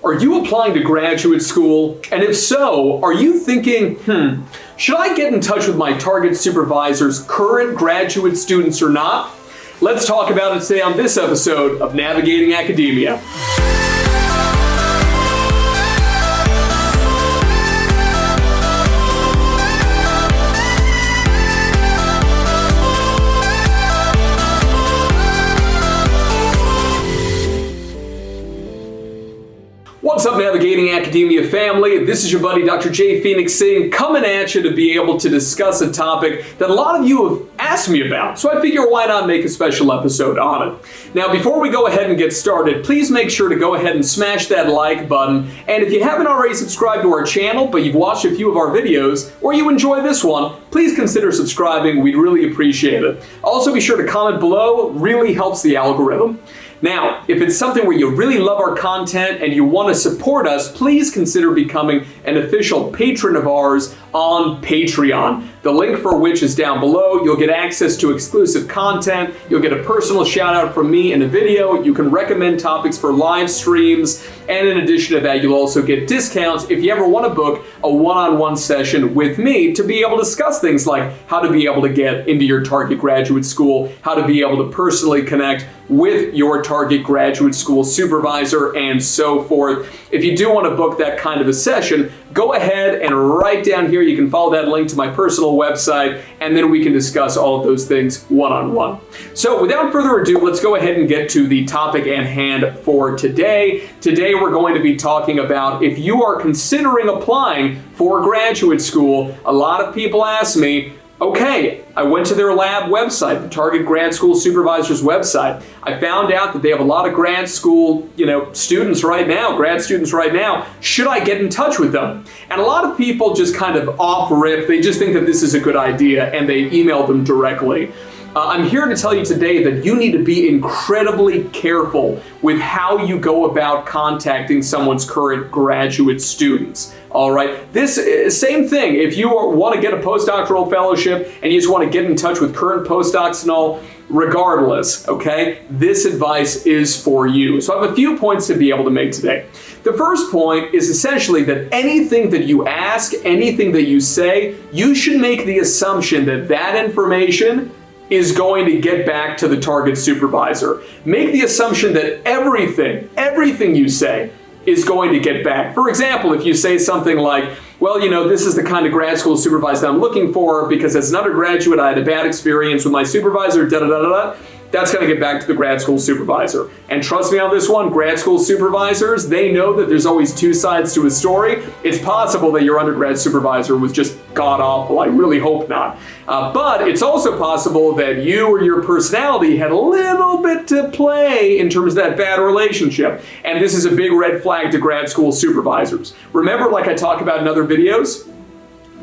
Are you applying to graduate school? And if so, are you thinking, should I get in touch with my target supervisor's current graduate students or not? Let's talk about it today on this episode of Navigating Academia. What's up, Navigating Academia family? This is your buddy, Dr. Phoenix Singh, coming at you to be able to discuss a topic that a lot of you have asked me about. So I figure why not make a special episode on it. Now, before we go ahead and get started, please make sure to go ahead and smash that like button. And if you haven't already subscribed to our channel, but you've watched a few of our videos, or you enjoy this one, please consider subscribing. We'd really appreciate it. Also, be sure to comment below. Really helps the algorithm. Now, if it's something where you really love our content and you want to support us, please consider becoming an official patron of ours on Patreon. The link for which is down below. You'll get access to exclusive content. You'll get a personal shout out from me in a video. You can recommend topics for live streams. And in addition to that, you'll also get discounts if you ever want to book a one-on-one session with me to be able to discuss things like how to be able to get into your target graduate school, how to be able to personally connect with your target graduate school supervisor, and so forth. If you do want to book that kind of a session, go ahead and right down here, you can follow that link to my personal website, and then we can discuss all of those things one-on-one. So without further ado, let's go ahead and get to the topic at hand for today. Today, we're going to be talking about if you are considering applying for graduate school. A lot of people ask me, okay, I went to their lab website, the Target Grad School Supervisor's website. I found out that they have a lot of grad school, students right now, grad students right now. Should I get in touch with them? And a lot of people just kind of off rip, they just think that this is a good idea and they email them directly. I'm here to tell you today that you need to be incredibly careful with how you go about contacting someone's current graduate students. All right, this same thing. If you want to get a postdoctoral fellowship and you just want to get in touch with current postdocs and all, regardless, okay, this advice is for you. So I have a few points to be able to make today. The first point is essentially that anything that you ask, anything that you say, you should make the assumption that that information is going to get back to the target supervisor. Make the assumption that everything you say is going to get back. For example, if you say something like, well, this is the kind of grad school supervisor I'm looking for because as an undergraduate, I had a bad experience with my supervisor, that's going to get back to the grad school supervisor. And trust me on this one, grad school supervisors, they know that there's always two sides to a story. It's possible that your undergrad supervisor was just god-awful. I really hope not. But it's also possible that you or your personality had a little bit to play in terms of that bad relationship. And this is a big red flag to grad school supervisors. Remember, like I talk about in other videos,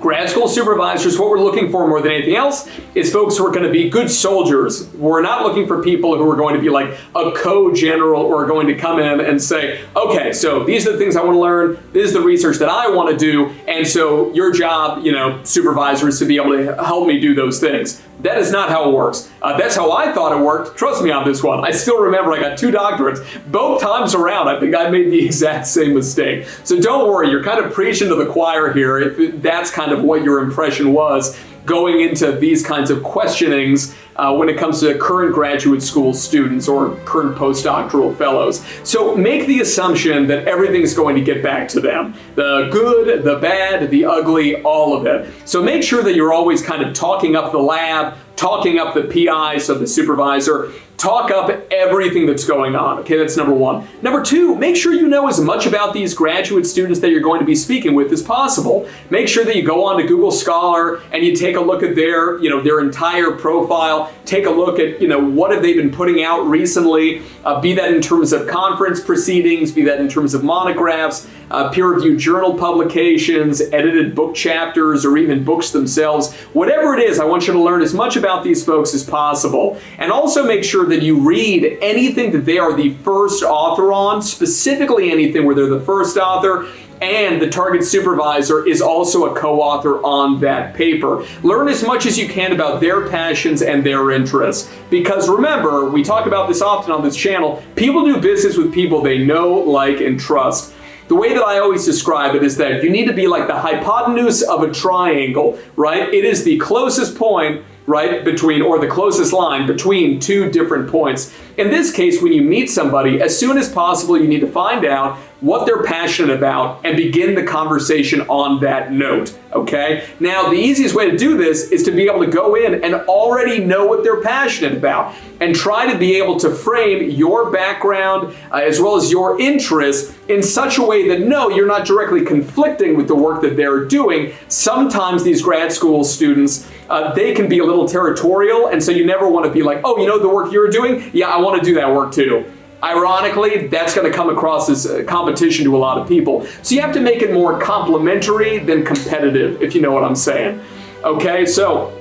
grad school supervisors, what we're looking for more than anything else is folks who are going to be good soldiers. We're not looking for people who are going to be like a co-general or are going to come in and say, okay, so these are the things I want to learn. This is the research that I want to do. And so your job, supervisor, is to be able to help me do those things. That is not how it works. That's how I thought it worked. Trust me on this one. I still remember I got 2 doctorates. Both times around, I think I made the exact same mistake. So don't worry, you're kind of preaching to the choir here if that's kind of what your impression was going into these kinds of questionings when it comes to current graduate school students or current postdoctoral fellows. So make the assumption that everything's going to get back to them. The good, the bad, the ugly, all of it. So make sure that you're always kind of talking up the lab, talking up the PI, so the supervisor, talk up everything that's going on. Okay, that's number one. Number two, make sure you know as much about these graduate students that you're going to be speaking with as possible. Make sure that you go on to Google Scholar and you take a look at their entire profile. Take a look at, what have they been putting out recently, be that in terms of conference proceedings, be that in terms of monographs, peer-reviewed journal publications, edited book chapters, or even books themselves. Whatever it is, I want you to learn as much about these folks as possible. And also make sure that you read anything that they are the first author on, specifically anything where they're the first author, and the target supervisor is also a co-author on that paper. Learn as much as you can about their passions and their interests. Because remember, we talk about this often on this channel, people do business with people they know, like, and trust. The way that I always describe it is that you need to be like the hypotenuse of a triangle, right? It is the closest point, right, between, or the closest line between two different points. In this case, when you meet somebody, as soon as possible, you need to find out what they're passionate about and begin the conversation on that note, okay? Now, the easiest way to do this is to be able to go in and already know what they're passionate about and try to be able to frame your background as well as your interests in such a way that, no, you're not directly conflicting with the work that they're doing. Sometimes these grad school students, they can be a little territorial, and so you never want to be like, oh, you know the work you're doing? Yeah, I want to do that work too. Ironically, that's going to come across as competition to a lot of people. So you have to make it more complementary than competitive, if you know what I'm saying. Okay, so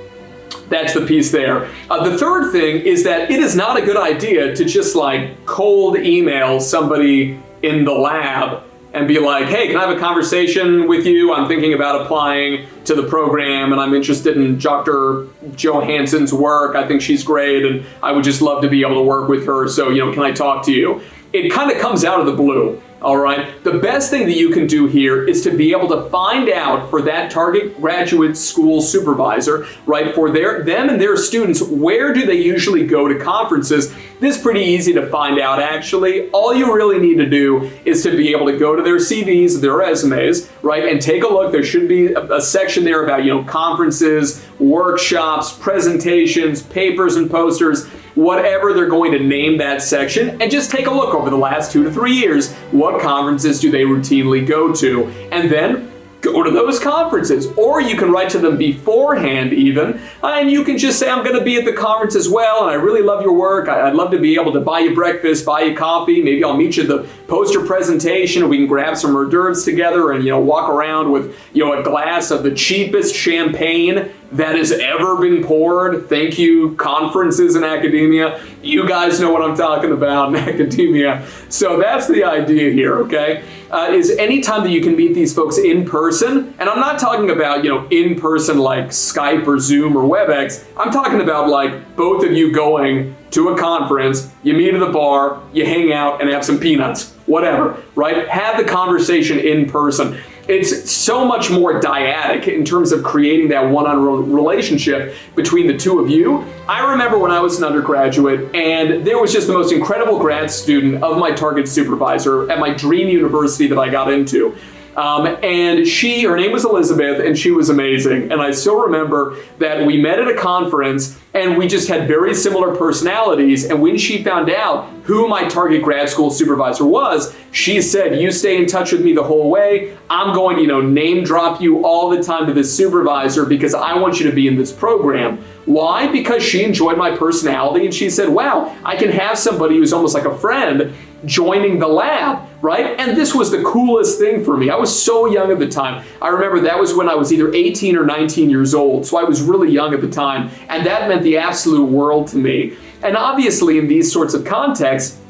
that's the piece there. The third thing is that it is not a good idea to just like cold email somebody in the lab and be like, hey, can I have a conversation with you? I'm thinking about applying to the program and I'm interested in Dr. Johansson's work. I think she's great and I would just love to be able to work with her. So, can I talk to you? It kind of comes out of the blue. All right. The best thing that you can do here is to be able to find out for that target graduate school supervisor, right, for them and their students, where do they usually go to conferences? This is pretty easy to find out, actually. All you really need to do is to be able to go to their CVs, their resumes, right, and take a look. There should be a section there about, conferences, workshops, presentations, papers and posters, whatever they're going to name that section, and just take a look over the last 2 to 3 years. What conferences do they routinely go to? And then go to those conferences. Or you can write to them beforehand even, and you can just say, I'm going to be at the conference as well, and I really love your work. I'd love to be able to buy you breakfast, buy you coffee. Maybe I'll meet you at the poster presentation, and we can grab some hors d'oeuvres together and, walk around with, a glass of the cheapest champagne that has ever been poured. Thank you, conferences in academia. You guys know what I'm talking about in academia. So that's the idea here, okay? Is anytime that you can meet these folks in person, and I'm not talking about, in person like Skype or Zoom or WebEx. I'm talking about like both of you going to a conference, you meet at the bar, you hang out and have some peanuts, whatever, right? Have the conversation in person. It's so much more dyadic in terms of creating that one-on-one relationship between the two of you. I remember when I was an undergraduate and there was just the most incredible grad student of my target supervisor at my dream university that I got into. And her name was Elizabeth, and she was amazing. And I still remember that we met at a conference and we just had very similar personalities. And when she found out who my target grad school supervisor was, she said, you stay in touch with me the whole way. I'm going to, name drop you all the time to this supervisor because I want you to be in this program. Why? Because she enjoyed my personality and she said, wow, I can have somebody who's almost like a friend joining the lab, right? And this was the coolest thing for me. I was so young at the time. I remember that was when I was either 18 or 19 years old. So I was really young at the time. And that meant the absolute world to me. And obviously in these sorts of contexts,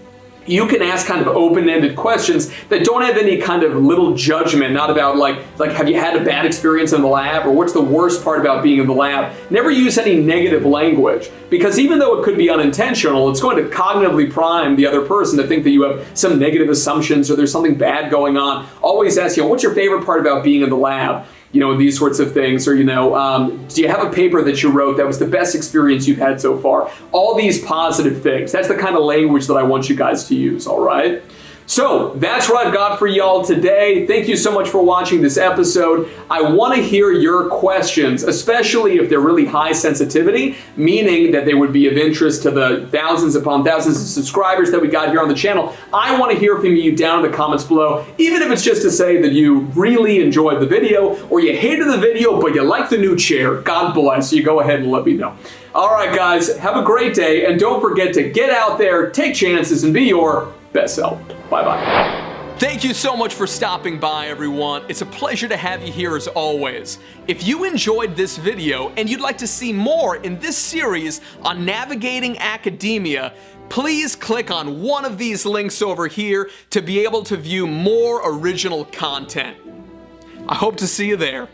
you can ask kind of open-ended questions that don't have any kind of little judgment, not about like have you had a bad experience in the lab or what's the worst part about being in the lab. Never use any negative language because even though it could be unintentional, it's going to cognitively prime the other person to think that you have some negative assumptions or there's something bad going on. Always ask, what's your favorite part about being in the lab? These sorts of things, or, do you have a paper that you wrote that was the best experience you've had so far? All these positive things. That's the kind of language that I want you guys to use, all right? So that's what I've got for y'all today. Thank you so much for watching this episode. I want to hear your questions, especially if they're really high sensitivity, meaning that they would be of interest to the thousands upon thousands of subscribers that we got here on the channel. I want to hear from you down in the comments below, even if it's just to say that you really enjoyed the video or you hated the video, but you like the new chair. God bless you. Go ahead and let me know. All right, guys, have a great day. And don't forget to get out there, take chances, and be your best self. Bye-bye. Thank you so much for stopping by, everyone. It's a pleasure to have you here as always. If you enjoyed this video and you'd like to see more in this series on navigating academia, please click on one of these links over here to be able to view more original content. I hope to see you there.